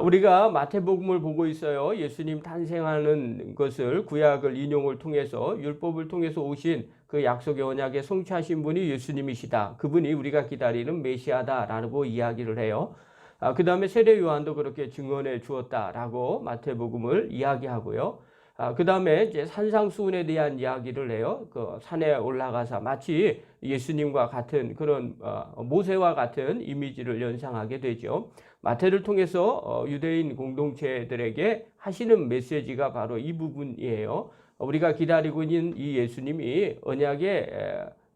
우리가 마태복음을 보고 있어요. 예수님 탄생하는 것을 구약을 인용을 통해서 율법을 통해서 오신 그 약속의 언약에 성취하신 분이 예수님이시다. 그분이 우리가 기다리는 메시아다라고 이야기를 해요. 그 다음에 세례 요한도 그렇게 증언해 주었다라고 마태복음을 이야기하고요. 그 다음에 이제 산상수훈에 대한 이야기를 해요. 그 산에 올라가서 마치 예수님과 같은 그런 모세와 같은 이미지를 연상하게 되죠. 마태를 통해서 유대인 공동체들에게 하시는 메시지가 바로 이 부분이에요. 우리가 기다리고 있는 이 예수님이 언약의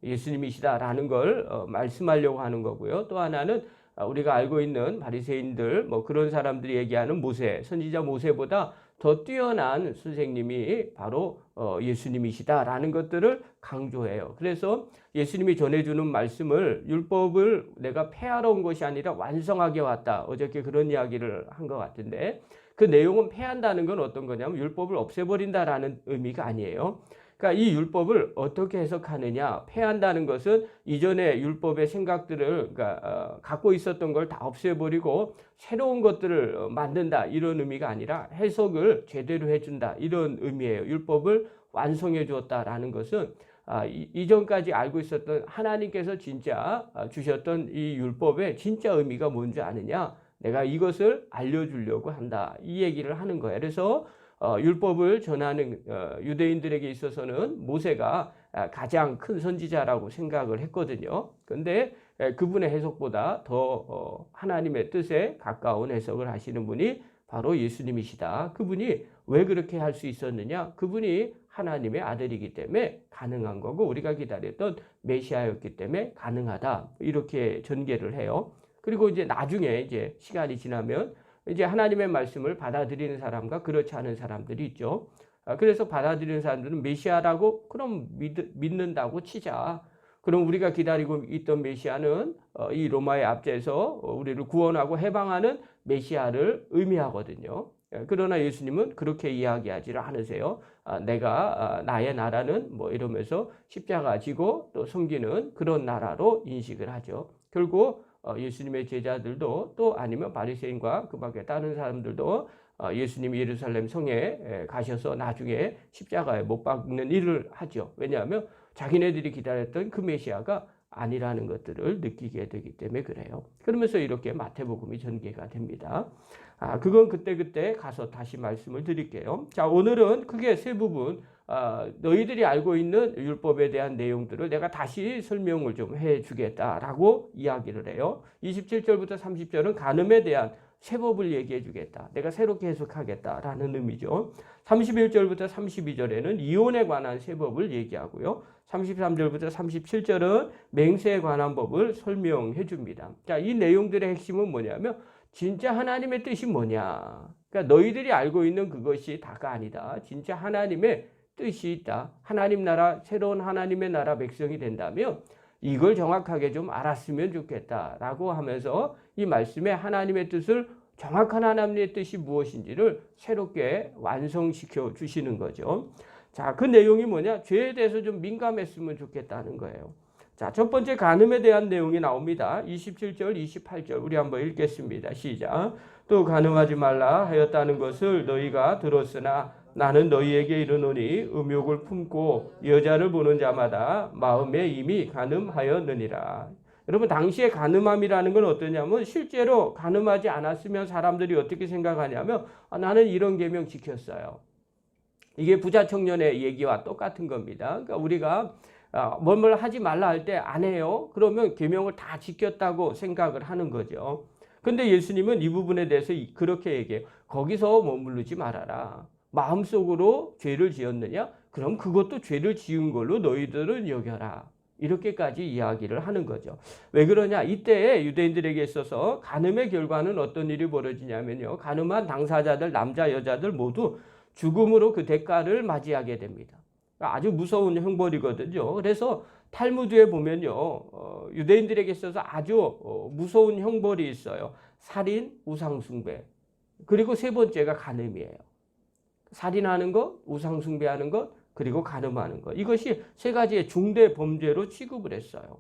예수님이시다라는 걸 말씀하려고 하는 거고요. 또 하나는 우리가 알고 있는 바리새인들 뭐 그런 사람들이 얘기하는 모세, 선지자 모세보다 더 뛰어난 선생님이 바로 예수님이시다라는 것들을 강조해요. 그래서 예수님이 전해주는 말씀을 율법을 내가 폐하러 온 것이 아니라 완성하게 왔다. 어저께 그런 이야기를 한 것 같은데 그 내용은 폐한다는 건 어떤 거냐면 율법을 없애버린다라는 의미가 아니에요. 그러니까 이 율법을 어떻게 해석하느냐, 폐한다는 것은 이전에 율법의 생각들을 갖고 있었던 걸 다 없애버리고 새로운 것들을 만든다 이런 의미가 아니라 해석을 제대로 해준다 이런 의미예요. 율법을 완성해 주었다라는 것은 이전까지 알고 있었던 하나님께서 진짜 주셨던 이 율법의 진짜 의미가 뭔지 아느냐, 내가 이것을 알려주려고 한다 이 얘기를 하는 거예요. 그래서 율법을 전하는 유대인들에게 있어서는 모세가 가장 큰 선지자라고 생각을 했거든요. 그런데 그분의 해석보다 더 하나님의 뜻에 가까운 해석을 하시는 분이 바로 예수님이시다. 그분이 왜 그렇게 할 수 있었느냐? 그분이 하나님의 아들이기 때문에 가능한 거고 우리가 기다렸던 메시아였기 때문에 가능하다. 이렇게 전개를 해요. 그리고 이제 나중에 이제 시간이 지나면 이제 하나님의 말씀을 받아들이는 사람과 그렇지 않은 사람들이 있죠. 그래서 받아들이는 사람들은 메시아라고 그럼 믿는다고 치자. 그럼 우리가 기다리고 있던 메시아는 이 로마의 압제에서 우리를 구원하고 해방하는 메시아를 의미하거든요. 그러나 예수님은 그렇게 이야기하지를 않으세요. 내가 나의 나라는 뭐 이러면서 십자가 지고 또 섬기는 그런 나라로 인식을 하죠. 결국 예수님의 제자들도 또 아니면 바리새인과 그 밖에 다른 사람들도 예수님이 예루살렘 성에 가셔서 나중에 십자가에 못 박는 일을 하죠. 왜냐하면 자기네들이 기다렸던 그 메시아가 아니라는 것들을 느끼게 되기 때문에 그래요. 그러면서 이렇게 마태복음이 전개가 됩니다. 그건 그때 가서 다시 말씀을 드릴게요. 자, 오늘은 크게 세 부분, 너희들이 알고 있는 율법에 대한 내용들을 내가 다시 설명을 좀 해주겠다라고 이야기를 해요. 27절부터 30절은 간음에 대한 세법을 얘기해 주겠다. 내가 새롭게 해석하겠다라는 의미죠. 31절부터 32절에는 이혼에 관한 세법을 얘기하고요. 33절부터 37절은 맹세에 관한 법을 설명해 줍니다. 자, 이 내용들의 핵심은 뭐냐면 진짜 하나님의 뜻이 뭐냐. 그러니까 너희들이 알고 있는 그것이 다가 아니다. 진짜 하나님의 뜻이 있다. 하나님 나라, 새로운 하나님의 나라 백성이 된다면 이걸 정확하게 좀 알았으면 좋겠다라고 하면서 이 말씀에 하나님의 뜻을 정확한 하나님의 뜻이 무엇인지를 새롭게 완성시켜 주시는 거죠. 자, 그 내용이 뭐냐? 죄에 대해서 좀 민감했으면 좋겠다는 거예요. 자, 첫 번째 간음에 대한 내용이 나옵니다. 27절, 28절 우리 한번 읽겠습니다. 시작. 또 간음하지 말라 하였다는 것을 너희가 들었으나 나는 너희에게 이르노니 음욕을 품고 여자를 보는 자마다 마음에 이미 간음하였느니라. 여러분, 당시에 간음함이라는 건 어떠냐면 실제로 간음하지 않았으면 사람들이 어떻게 생각하냐면 나는 이런 계명 지켰어요. 이게 부자 청년의 얘기와 똑같은 겁니다. 그러니까 우리가 뭘 하지 말라 할 때 안 해요. 그러면 계명을 다 지켰다고 생각을 하는 거죠. 근데 예수님은 이 부분에 대해서 그렇게 얘기해요. 거기서 머무르지 말아라. 마음속으로 죄를 지었느냐? 그럼 그것도 죄를 지은 걸로 너희들은 여겨라. 이렇게까지 이야기를 하는 거죠. 왜 그러냐? 이때 유대인들에게 있어서 간음의 결과는 어떤 일이 벌어지냐면요. 간음한 당사자들, 남자, 여자들 모두 죽음으로 그 대가를 맞이하게 됩니다. 아주 무서운 형벌이거든요. 그래서 탈무드에 보면요. 유대인들에게 있어서 아주 무서운 형벌이 있어요. 살인, 우상숭배. 그리고 세 번째가 간음이에요. 살인하는 것, 우상숭배하는 것, 그리고 간음하는 것. 이것이 세 가지의 중대 범죄로 취급을 했어요.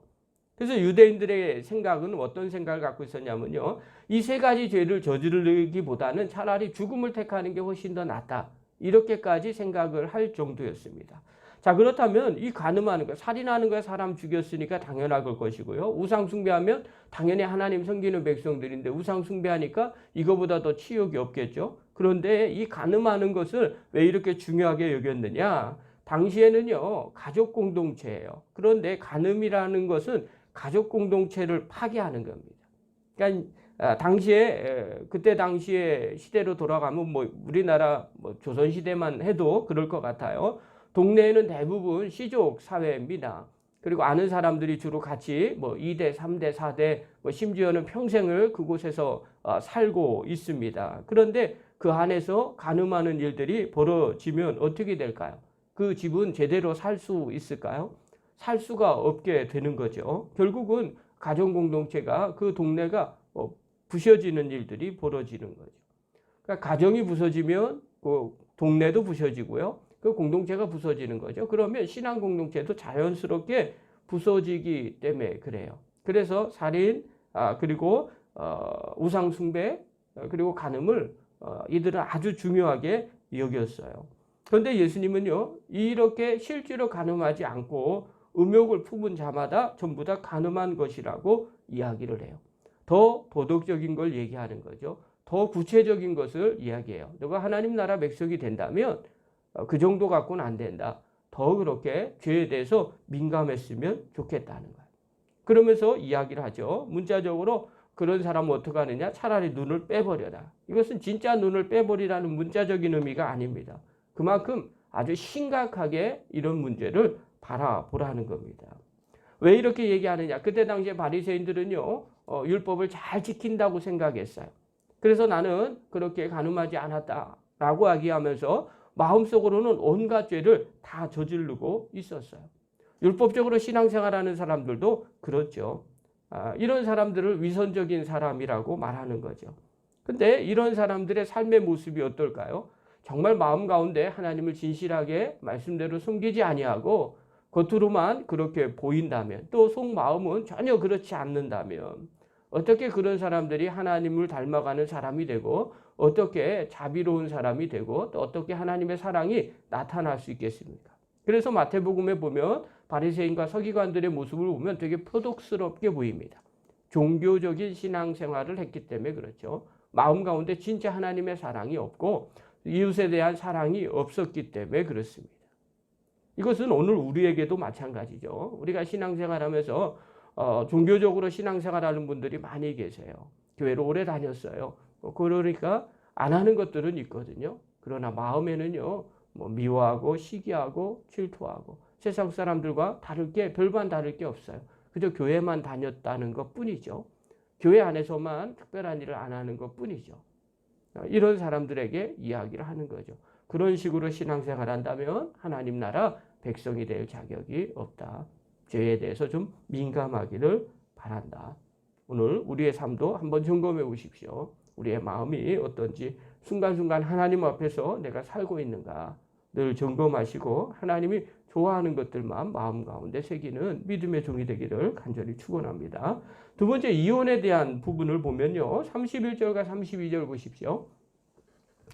그래서 유대인들의 생각은 어떤 생각을 갖고 있었냐면요. 이 세 가지 죄를 저지르기보다는 차라리 죽음을 택하는 게 훨씬 더 낫다. 이렇게까지 생각을 할 정도였습니다. 자, 그렇다면 이 간음하는 거, 살인하는 거야 사람 죽였으니까 당연할 것이고요. 우상 숭배하면 당연히 하나님 섬기는 백성들인데 우상 숭배하니까 이거보다 더 치욕이 없겠죠. 그런데 이 간음하는 것을 왜 이렇게 중요하게 여겼느냐? 당시에는요, 가족 공동체예요. 그런데 간음이라는 것은 가족 공동체를 파괴하는 겁니다. 그러니까 당시에 그때 당시에 시대로 돌아가면 뭐 우리나라 뭐 조선 시대만 해도 그럴 것 같아요. 동네에는 대부분 시족 사회입니다. 그리고 아는 사람들이 주로 같이 뭐 2대, 3대, 4대, 뭐 심지어는 평생을 그곳에서 살고 있습니다. 그런데 그 안에서 간음하는 일들이 벌어지면 어떻게 될까요? 그 집은 제대로 살 수 있을까요? 살 수가 없게 되는 거죠. 결국은 가정 공동체가 그 동네가 부서지는 일들이 벌어지는 거죠. 그러니까 가정이 부서지면 그 동네도 부서지고요. 그 공동체가 부서지는 거죠. 그러면 신앙 공동체도 자연스럽게 부서지기 때문에 그래요. 그래서 살인, 그리고 우상 숭배, 그리고 간음을 이들은 아주 중요하게 여겼어요. 그런데 예수님은요, 이렇게 실제로 간음하지 않고 음욕을 품은 자마다 전부 다 간음한 것이라고 이야기를 해요. 더 도덕적인 걸 얘기하는 거죠. 더 구체적인 것을 이야기해요. 너가 하나님 나라 백성이 된다면 그 정도 갖고는 안 된다. 더 그렇게 죄에 대해서 민감했으면 좋겠다는 거예요. 그러면서 이야기를 하죠. 문자적으로 그런 사람은 어떻게 하느냐? 차라리 눈을 빼버려라. 이것은 진짜 눈을 빼버리라는 문자적인 의미가 아닙니다. 그만큼 아주 심각하게 이런 문제를 바라보라는 겁니다. 왜 이렇게 얘기하느냐? 그때 당시에 바리새인들은요, 율법을 잘 지킨다고 생각했어요. 그래서 나는 그렇게 간음하지 않았다라고 이야기하면서 마음속으로는 온갖 죄를 다 저지르고 있었어요. 율법적으로 신앙생활하는 사람들도 그렇죠. 이런 사람들을 위선적인 사람이라고 말하는 거죠. 근데 이런 사람들의 삶의 모습이 어떨까요? 정말 마음 가운데 하나님을 진실하게 말씀대로 숨기지 아니하고 겉으로만 그렇게 보인다면, 또 속마음은 전혀 그렇지 않는다면 어떻게 그런 사람들이 하나님을 닮아가는 사람이 되고 어떻게 자비로운 사람이 되고 또 어떻게 하나님의 사랑이 나타날 수 있겠습니까? 그래서 마태복음에 보면 바리새인과 서기관들의 모습을 보면 되게 표독스럽게 보입니다. 종교적인 신앙생활을 했기 때문에 그렇죠. 마음 가운데 진짜 하나님의 사랑이 없고 이웃에 대한 사랑이 없었기 때문에 그렇습니다. 이것은 오늘 우리에게도 마찬가지죠. 우리가 신앙생활하면서 종교적으로 신앙생활하는 분들이 많이 계세요. 교회를 오래 다녔어요. 그러니까 안 하는 것들은 있거든요. 그러나 마음에는요, 뭐 미워하고 시기하고 질투하고 세상 사람들과 다를 게 별반 다를 게 없어요. 그저 교회만 다녔다는 것 뿐이죠. 교회 안에서만 특별한 일을 안 하는 것 뿐이죠. 이런 사람들에게 이야기를 하는 거죠. 그런 식으로 신앙생활 한다면 하나님 나라 백성이 될 자격이 없다. 죄에 대해서 좀 민감하기를 바란다. 오늘 우리의 삶도 한번 점검해 보십시오. 우리의 마음이 어떤지 순간순간 하나님 앞에서 내가 살고 있는가 늘 점검하시고 하나님이 좋아하는 것들만 마음 가운데 새기는 믿음의 종이 되기를 간절히 축원합니다. 두 번째, 이혼에 대한 부분을 보면요. 31절과 32절 보십시오.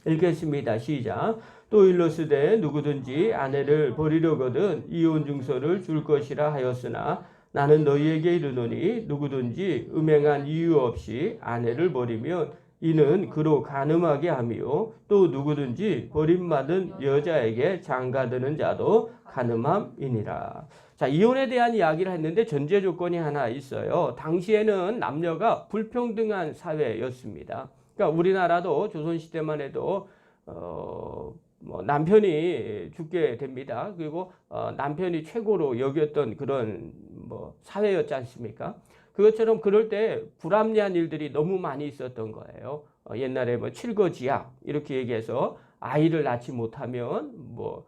읽겠습니다. 시작. 또 일러스되 누구든지 아내를 버리려거든 이혼 증서를 줄 것이라 하였으나 나는 너희에게 이르노니 누구든지 음행한 이유 없이 아내를 버리면 이는 그로 간음하게 하며 또 누구든지 버림받은 여자에게 장가드는 자도 간음함이니라. 자, 이혼에 대한 이야기를 했는데 전제 조건이 하나 있어요. 당시에는 남녀가 불평등한 사회였습니다. 그러니까 우리나라도 조선시대만 해도 뭐 남편이 죽게 됩니다. 그리고 남편이 최고로 여겼던 그런 뭐 사회였지 않습니까? 그것처럼 그럴 때 불합리한 일들이 너무 많이 있었던 거예요. 옛날에 뭐 칠거지약 이렇게 얘기해서 아이를 낳지 못하면 뭐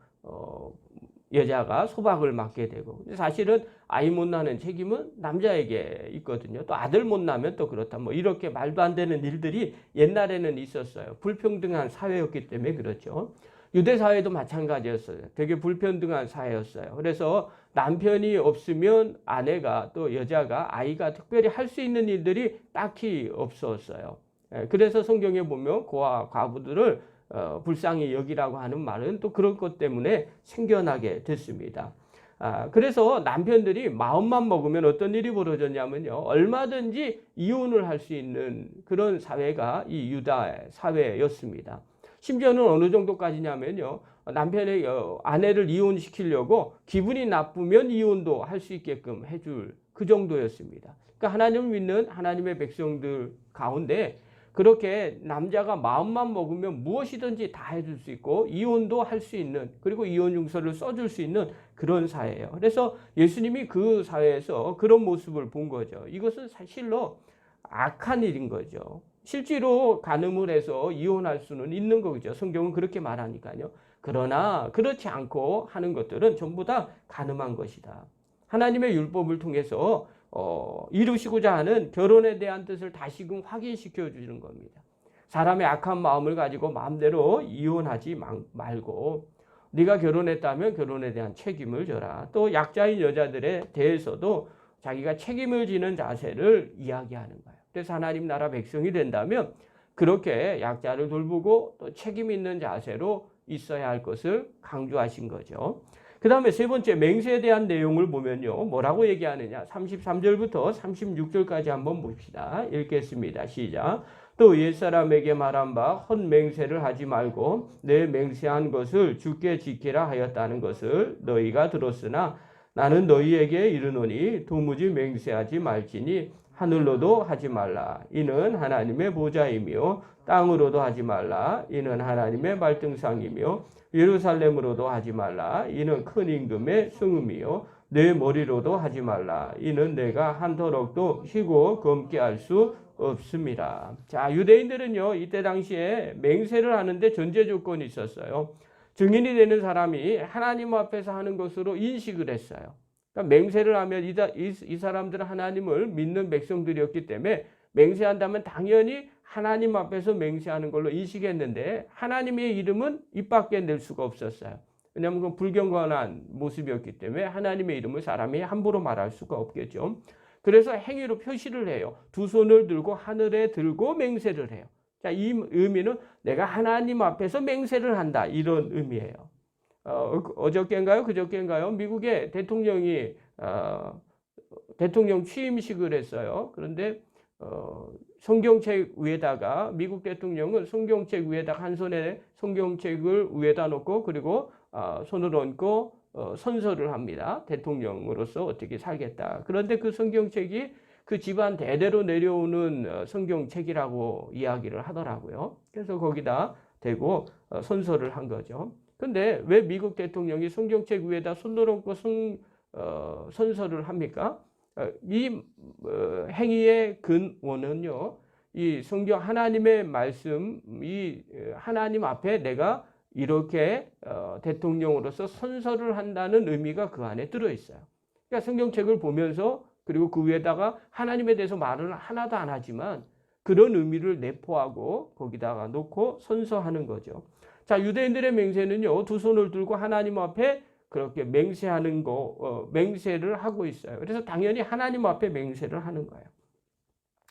여자가 소박을 맞게 되고, 근데 사실은 아이 못 낳는 책임은 남자에게 있거든요. 또 아들 못 낳으면 또 그렇다. 뭐 이렇게 말도 안 되는 일들이 옛날에는 있었어요. 불평등한 사회였기 때문에 그렇죠. 유대 사회도 마찬가지였어요. 되게 불평등한 사회였어요. 그래서 남편이 없으면 아내가 또 여자가 아이가 특별히 할 수 있는 일들이 딱히 없었어요. 그래서 성경에 보면 고아 과부들을 불쌍히 여기라고 하는 말은 또 그런 것 때문에 생겨나게 됐습니다. 그래서 남편들이 마음만 먹으면 어떤 일이 벌어졌냐면요. 얼마든지 이혼을 할 수 있는 그런 사회가 이 유다 사회였습니다. 심지어는 어느 정도까지냐면요. 남편의 아내를 이혼시키려고 기분이 나쁘면 이혼도 할 수 있게끔 해줄 그 정도였습니다. 그러니까 하나님을 믿는 하나님의 백성들 가운데 그렇게 남자가 마음만 먹으면 무엇이든지 다 해줄 수 있고 이혼도 할 수 있는, 그리고 이혼 융서를 써줄 수 있는 그런 사회예요. 그래서 예수님이 그 사회에서 그런 모습을 본 거죠. 이것은 사실로 악한 일인 거죠. 실제로 간음을 해서 이혼할 수는 있는 거죠. 성경은 그렇게 말하니까요. 그러나 그렇지 않고 하는 것들은 전부 다 간음한 것이다. 하나님의 율법을 통해서 이루시고자 하는 결혼에 대한 뜻을 다시금 확인시켜 주는 겁니다. 사람의 악한 마음을 가지고 마음대로 이혼하지 말고 네가 결혼했다면 결혼에 대한 책임을 져라. 또 약자인 여자들에 대해서도 자기가 책임을 지는 자세를 이야기하는 거예요. 그래서 하나님 나라 백성이 된다면 그렇게 약자를 돌보고 또 책임 있는 자세로 있어야 할 것을 강조하신 거죠. 그 다음에 세 번째 맹세에 대한 내용을 보면요. 뭐라고 얘기하느냐. 33절부터 36절까지 한번 봅시다. 읽겠습니다. 시작. 또 옛사람에게 말한 바 헛맹세를 하지 말고 내 맹세한 것을 주께 지키라 하였다는 것을 너희가 들었으나 나는 너희에게 이르노니 도무지 맹세하지 말지니 하늘로도 하지 말라. 이는 하나님의 보좌이며 땅으로도 하지 말라. 이는 하나님의 말등상이며 예루살렘으로도 하지 말라. 이는 큰 임금의 승음이요 내 머리로도 하지 말라. 이는 내가 한 터럭도 희고 검게 할 수 없습니다. 자, 유대인들은요 이때 당시에 맹세를 하는데 전제 조건이 있었어요. 증인이 되는 사람이 하나님 앞에서 하는 것으로 인식을 했어요. 그러니까 맹세를 하면 이 사람들은 하나님을 믿는 백성들이었기 때문에 맹세한다면 당연히 하나님 앞에서 맹세하는 걸로 인식했는데 하나님의 이름은 입 밖에 낼 수가 없었어요. 왜냐하면 그건 불경건한 모습이었기 때문에 하나님의 이름을 사람이 함부로 말할 수가 없겠죠. 그래서 행위로 표시를 해요. 두 손을 들고 하늘에 들고 맹세를 해요. 자, 이 의미는 내가 하나님 앞에서 맹세를 한다, 이런 의미예요. 어저께인가요? 그저께인가요? 미국의 대통령이 대통령 취임식을 했어요. 그런데 성경책 위에다가 미국 대통령은 성경책 위에다가 한 손에 성경책을 위에다 놓고 그리고 손을 얹고 선서를 합니다. 대통령으로서 어떻게 살겠다. 그런데 그 성경책이 그 집안 대대로 내려오는 성경책이라고 이야기를 하더라고요. 그래서 거기다 대고 선서를 한 거죠. 근데 왜 미국 대통령이 성경책 위에다 손을 얹고 선서를 합니까? 이 행위의 근원은요, 이 성경 하나님의 말씀, 이 하나님 앞에 내가 이렇게 대통령으로서 선서를 한다는 의미가 그 안에 들어 있어요. 그러니까 성경책을 보면서 그리고 그 위에다가 하나님에 대해서 말을 하나도 안 하지만 그런 의미를 내포하고 거기다가 놓고 선서하는 거죠. 자, 유대인들의 맹세는요, 두 손을 들고 하나님 앞에 그렇게 맹세하는 맹세를 하고 있어요. 그래서 당연히 하나님 앞에 맹세를 하는 거예요.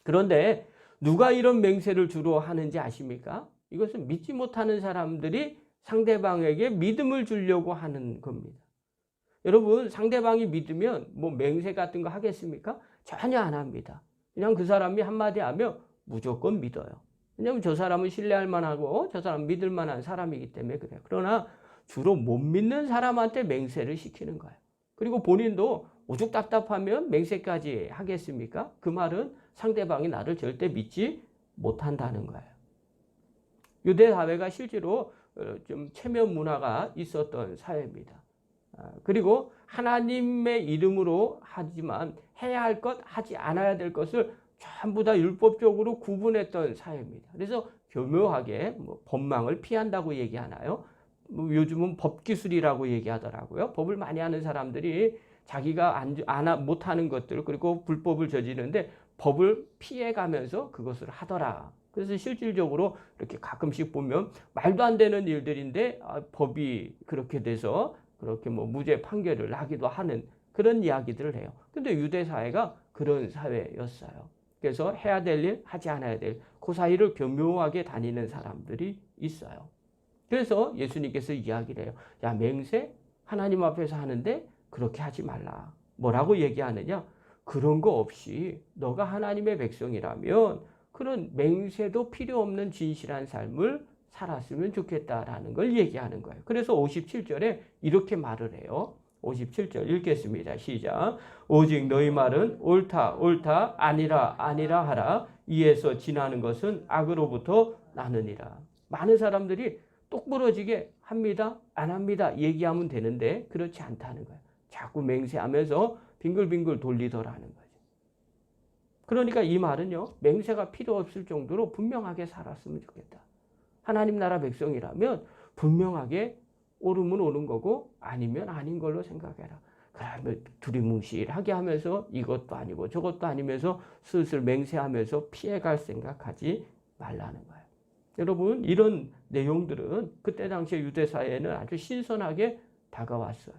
그런데 누가 이런 맹세를 주로 하는지 아십니까? 이것은 믿지 못하는 사람들이 상대방에게 믿음을 주려고 하는 겁니다. 여러분, 상대방이 믿으면 뭐 맹세 같은 거 하겠습니까? 전혀 안 합니다. 그냥 그 사람이 한마디 하면 무조건 믿어요. 왜냐하면 저 사람은 신뢰할 만하고 저 사람 믿을 만한 사람이기 때문에 그래요. 그러나 주로 못 믿는 사람한테 맹세를 시키는 거예요. 그리고 본인도 오죽 답답하면 맹세까지 하겠습니까? 그 말은 상대방이 나를 절대 믿지 못한다는 거예요. 유대 사회가 실제로 좀 체면 문화가 있었던 사회입니다. 그리고 하나님의 이름으로 하지만 해야 할 것, 하지 않아야 될 것을 전부 다 율법적으로 구분했던 사회입니다. 그래서 교묘하게 법망을 피한다고 얘기하나요? 요즘은 법기술이라고 얘기하더라고요. 법을 많이 하는 사람들이 자기가 못하는 것들 그리고 불법을 저지르는데 법을 피해가면서 그것을 하더라. 그래서 실질적으로 이렇게 가끔씩 보면 말도 안 되는 일들인데 법이 그렇게 돼서 그렇게 뭐 무죄 판결을 나기도 하는 그런 이야기들을 해요. 근데 유대 사회가 그런 사회였어요. 그래서 해야 될 일, 하지 않아야 될 그 사이를 교묘하게 다니는 사람들이 있어요. 그래서 예수님께서 이야기를 해요. 야, 맹세 하나님 앞에서 하는데 그렇게 하지 말라. 뭐라고 얘기하느냐? 그런 거 없이 너가 하나님의 백성이라면 그런 맹세도 필요 없는 진실한 삶을 살았으면 좋겠다라는 걸 얘기하는 거예요. 그래서 57절에 이렇게 말을 해요. 57절 읽겠습니다. 시작. 오직 너희 말은 옳다 옳다 아니라 아니라 하라. 이에서 지나는 것은 악으로부터 나느니라. 많은 사람들이 똑부러지게 합니다 안 합니다 얘기하면 되는데 그렇지 않다는 거예요. 자꾸 맹세하면서 빙글빙글 돌리더라는 거죠. 그러니까 이 말은요, 맹세가 필요 없을 정도로 분명하게 살았으면 좋겠다. 하나님 나라 백성이라면 분명하게 옳으면 옳은 거고 아니면 아닌 걸로 생각해라. 그러면 두리뭉실하게 하면서 이것도 아니고 저것도 아니면서 슬슬 맹세하면서 피해갈 생각하지 말라는 거예요. 여러분, 이런 내용들은 그때 당시에 유대 사회에는 아주 신선하게 다가왔어요.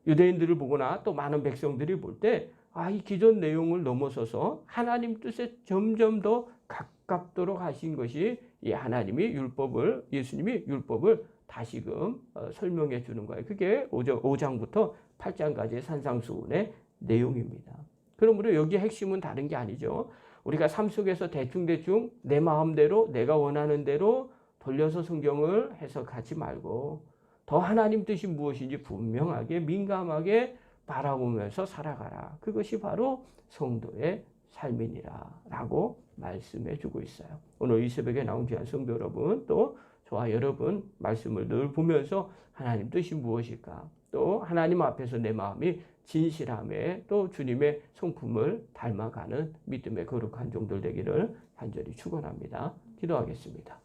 유대인들을 보거나 또 많은 백성들이 볼 때 이 기존 내용을 넘어서서 하나님 뜻에 점점 더 가깝도록 하신 것이 이 하나님이 율법을, 예수님이 율법을 다시금 설명해 주는 거예요. 그게 5장부터 8장까지의 산상수훈의 내용입니다. 그러므로 여기 핵심은 다른 게 아니죠. 우리가 삶 속에서 대충대충 내 마음대로 내가 원하는 대로 돌려서 성경을 해석하지 말고 더 하나님 뜻이 무엇인지 분명하게 민감하게 바라보면서 살아가라. 그것이 바로 성도의 삶이니라 라고 말씀해 주고 있어요. 오늘 이 새벽에 나온 귀한 성도 여러분, 또 저와 여러분 말씀을 늘 보면서 하나님 뜻이 무엇일까, 또 하나님 앞에서 내 마음이 진실함에 또 주님의 성품을 닮아가는 믿음의 거룩한 종들 되기를 간절히 축원합니다. 기도하겠습니다.